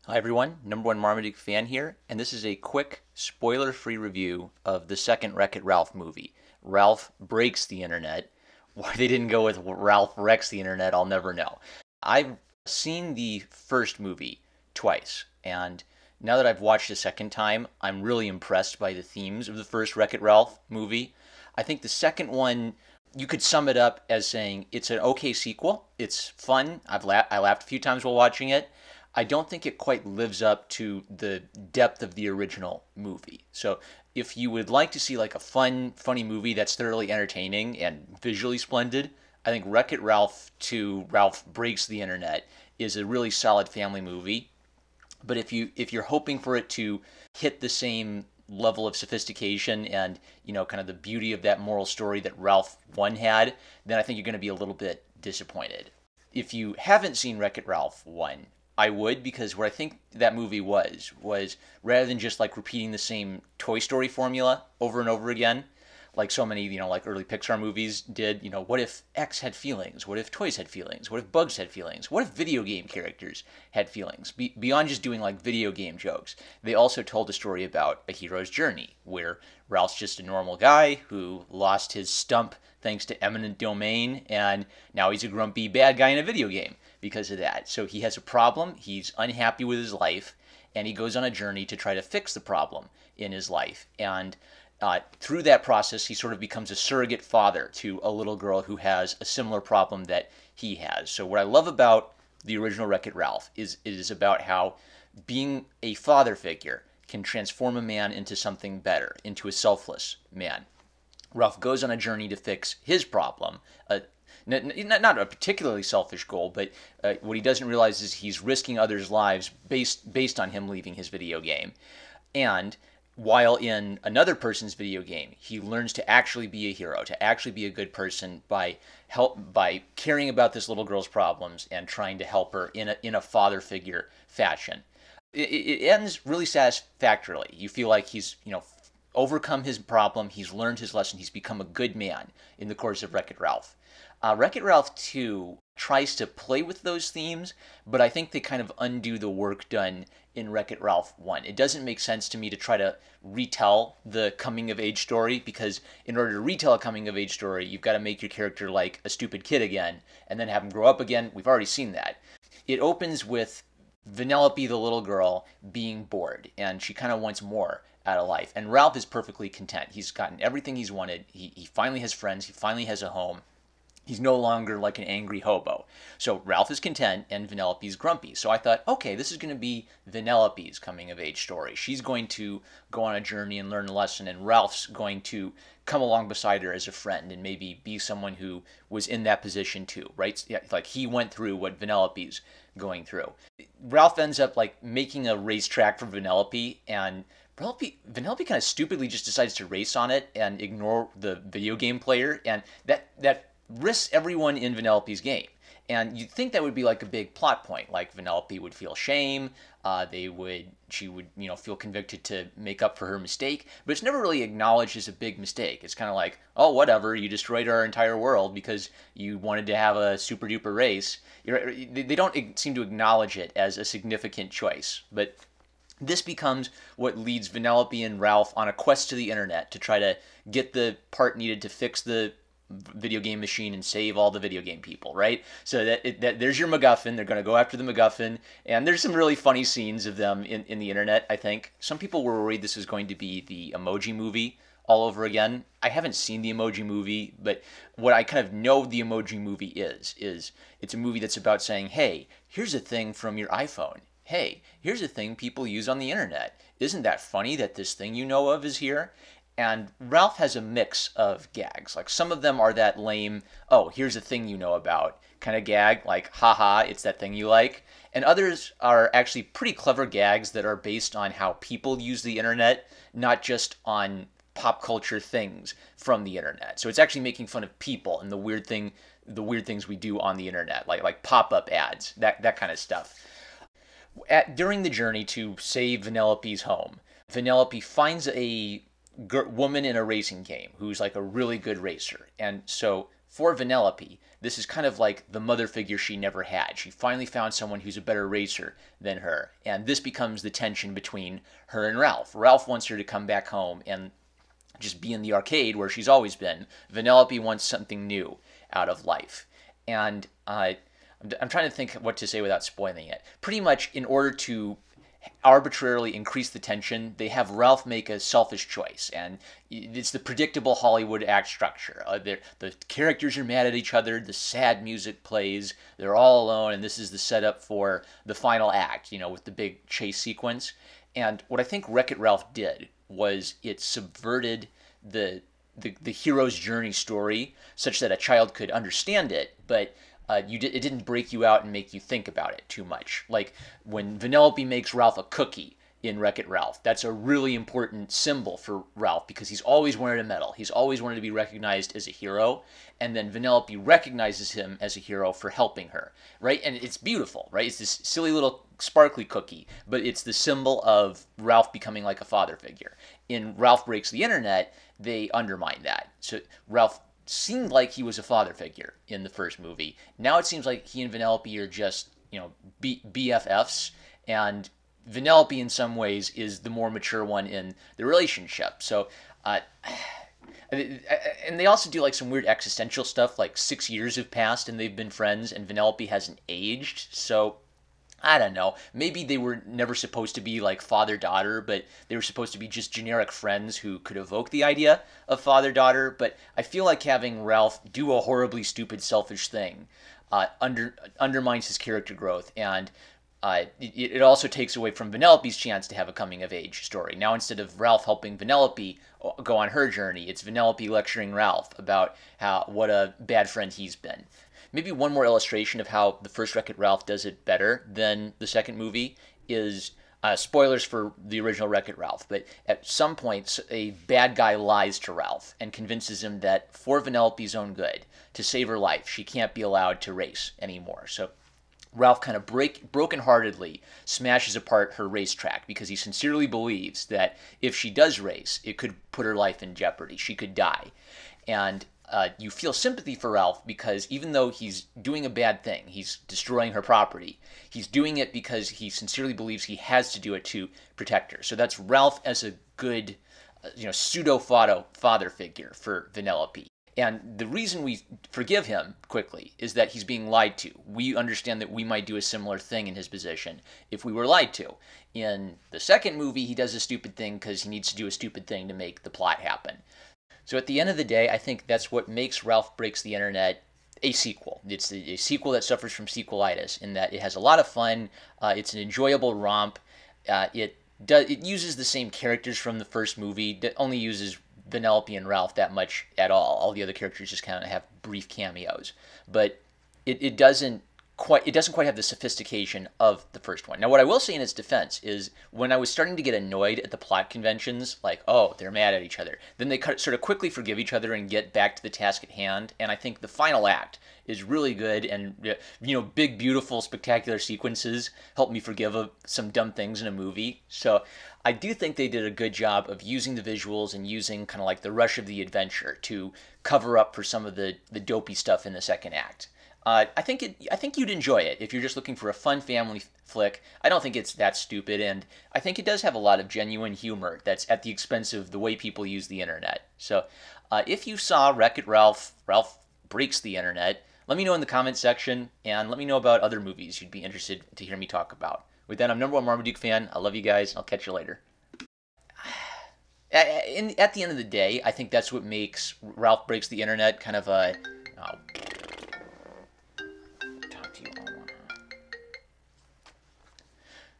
Hi everyone, number one Marmaduke fan here, and this is a quick, spoiler-free review of the second Wreck-It Ralph movie. Ralph Breaks the Internet. Why they didn't go with Ralph Wrecks the Internet, I'll never know. I've seen the first movie twice, and now that I've watched the second time, I'm really impressed by the themes of the first Wreck-It Ralph movie. I think the second one, you could sum it up as saying it's an okay sequel. It's fun. I laughed a few times while watching it. I don't think it quite lives up to the depth of the original movie. So if you would like to see like a fun, funny movie that's thoroughly entertaining and visually splendid, I think Wreck-It Ralph 2 Ralph Breaks the Internet is a really solid family movie. But if you're hoping for it to hit the same level of sophistication and kind of the beauty of that moral story that Ralph 1 had, then I think you're going to be a little bit disappointed. If you haven't seen Wreck-It Ralph 1, I would, because what I think that movie was rather than just like repeating the same Toy Story formula over and over again, like so many, like early Pixar movies did, what if X had feelings? What if toys had feelings? What if bugs had feelings? What if video game characters had feelings? Beyond just doing like video game jokes, they also told a story about a hero's journey where Ralph's just a normal guy who lost his stump thanks to eminent domain, and now he's a grumpy bad guy in a video game because of that. So he has a problem, he's unhappy with his life, and he goes on a journey to try to fix the problem in his life. And through that process, he sort of becomes a surrogate father to a little girl who has a similar problem that he has. So what I love about the original Wreck-It Ralph is it is about how being a father figure can transform a man into something better, into a selfless man. Ralph goes on a journey to fix his problem. Not a particularly selfish goal, but what he doesn't realize is he's risking others' lives based on him leaving his video game. And while in another person's video game, he learns to actually be a hero, to actually be a good person by caring about this little girl's problems and trying to help her in a father figure fashion. It ends really satisfactorily. You feel like he's overcome his problem, he's learned his lesson, he's become a good man in the course of Wreck-It Ralph. Wreck-It Ralph 2 tries to play with those themes, but I think they kind of undo the work done in Wreck-It Ralph 1. It doesn't make sense to me to try to retell the coming-of-age story, because in order to retell a coming-of-age story, you've got to make your character like a stupid kid again, and then have him grow up again. We've already seen that. It opens with Vanellope, the little girl, being bored, and she kind of wants more out of life. And Ralph is perfectly content. He's gotten everything he's wanted. He finally has friends. He finally has a home. He's no longer like an angry hobo. So Ralph is content and Vanellope's grumpy. So I thought, okay, this is going to be Vanellope's coming of age story. She's going to go on a journey and learn a lesson, and Ralph's going to come along beside her as a friend and maybe be someone who was in that position too, right? Yeah, like he went through what Vanellope's going through. Ralph ends up like making a racetrack for Vanellope, and Vanellope kind of stupidly just decides to race on it and ignore the video game player, and that risks everyone in Vanellope's game. And you'd think that would be like a big plot point, like Vanellope would feel shame, she would, feel convicted to make up for her mistake, but it's never really acknowledged as a big mistake. It's kind of like, oh, whatever, you destroyed our entire world because you wanted to have a super duper race. They don't seem to acknowledge it as a significant choice, but this becomes what leads Vanellope and Ralph on a quest to the internet to try to get the part needed to fix the video game machine and save all the video game people, right? So that there's your MacGuffin. They're going to go after the MacGuffin, and there's some really funny scenes of them in the internet, I think. Some people were worried this was going to be the Emoji Movie all over again. I haven't seen the Emoji Movie, but what I kind of know the Emoji Movie is it's a movie that's about saying, hey, here's a thing from your iPhone. Hey, here's a thing people use on the internet. Isn't that funny that this thing you know of is here? And Ralph has a mix of gags. Like some of them are that lame, oh, here's a thing you know about kind of gag, like, haha, it's that thing you like. And others are actually pretty clever gags that are based on how people use the internet, not just on pop culture things from the internet. So it's actually making fun of people and the weird things we do on the internet, like pop-up ads, that kind of stuff. During the journey to save Vanellope's home, Vanellope finds a woman in a racing game who's like a really good racer. And so for Vanellope, this is kind of like the mother figure she never had. She finally found someone who's a better racer than her. And this becomes the tension between her and Ralph. Ralph wants her to come back home and just be in the arcade where she's always been. Vanellope wants something new out of life. And I'm trying to think what to say without spoiling it. Pretty much, in order to arbitrarily increase the tension, they have Ralph make a selfish choice, and it's the predictable Hollywood act structure. The characters are mad at each other, the sad music plays, they're all alone, and this is the setup for the final act, with the big chase sequence. And what I think Wreck-It Ralph did was it subverted the hero's journey story such that a child could understand it, but it didn't break you out and make you think about it too much. Like when Vanellope makes Ralph a cookie in Wreck-It Ralph, that's a really important symbol for Ralph because he's always wanted a medal. He's always wanted to be recognized as a hero, and then Vanellope recognizes him as a hero for helping her, right? And it's beautiful, right? It's this silly little sparkly cookie, but it's the symbol of Ralph becoming like a father figure. In Ralph Breaks the Internet, they undermine that. So Ralph seemed like he was a father figure in the first movie. Now it seems like he and Vanellope are just, BFFs, and Vanellope in some ways is the more mature one in the relationship. So, and they also do like some weird existential stuff, like 6 years have passed and they've been friends and Vanellope hasn't aged. So I don't know. Maybe they were never supposed to be like father-daughter, but they were supposed to be just generic friends who could evoke the idea of father-daughter. But I feel like having Ralph do a horribly stupid, selfish thing undermines his character growth, and it also takes away from Vanellope's chance to have a coming-of-age story. Now, instead of Ralph helping Vanellope go on her journey, it's Vanellope lecturing Ralph about what a bad friend he's been. Maybe one more illustration of how the first Wreck-It Ralph does it better than the second movie is, spoilers for the original Wreck-It Ralph, but at some points a bad guy lies to Ralph and convinces him that for Vanellope's own good, to save her life, she can't be allowed to race anymore. So Ralph kind of brokenheartedly smashes apart her racetrack because he sincerely believes that if she does race, it could put her life in jeopardy. She could die. And you feel sympathy for Ralph because even though he's doing a bad thing, he's destroying her property, he's doing it because he sincerely believes he has to do it to protect her. So that's Ralph as a good, pseudo-father figure for Vanellope. And the reason we forgive him quickly is that he's being lied to. We understand that we might do a similar thing in his position if we were lied to. In the second movie, he does a stupid thing because he needs to do a stupid thing to make the plot happen. So at the end of the day, I think that's what makes Ralph Breaks the Internet a sequel. It's a sequel that suffers from sequelitis in that it has a lot of fun. It's an enjoyable romp. It uses the same characters from the first movie. It only uses Vanellope and Ralph that much at all. All the other characters just kind of have brief cameos. But it doesn't quite have the sophistication of the first one. Now, what I will say in its defense is when I was starting to get annoyed at the plot conventions, like, oh, they're mad at each other, then they sort of quickly forgive each other and get back to the task at hand. And I think the final act is really good, and big, beautiful, spectacular sequences help me forgive some dumb things in a movie. So I do think they did a good job of using the visuals and using kind of like the rush of the adventure to cover up for some of the dopey stuff in the second act. I think you'd enjoy it if you're just looking for a fun family flick. I don't think it's that stupid, and I think it does have a lot of genuine humor that's at the expense of the way people use the internet. So if you saw Wreck-It Ralph Breaks the Internet, let me know in the comment section, and let me know about other movies you'd be interested to hear me talk about. With that, I'm #1 Marmaduke fan. I love you guys. I'll catch you later. At the end of the day, I think that's what makes Ralph Breaks the Internet kind of a...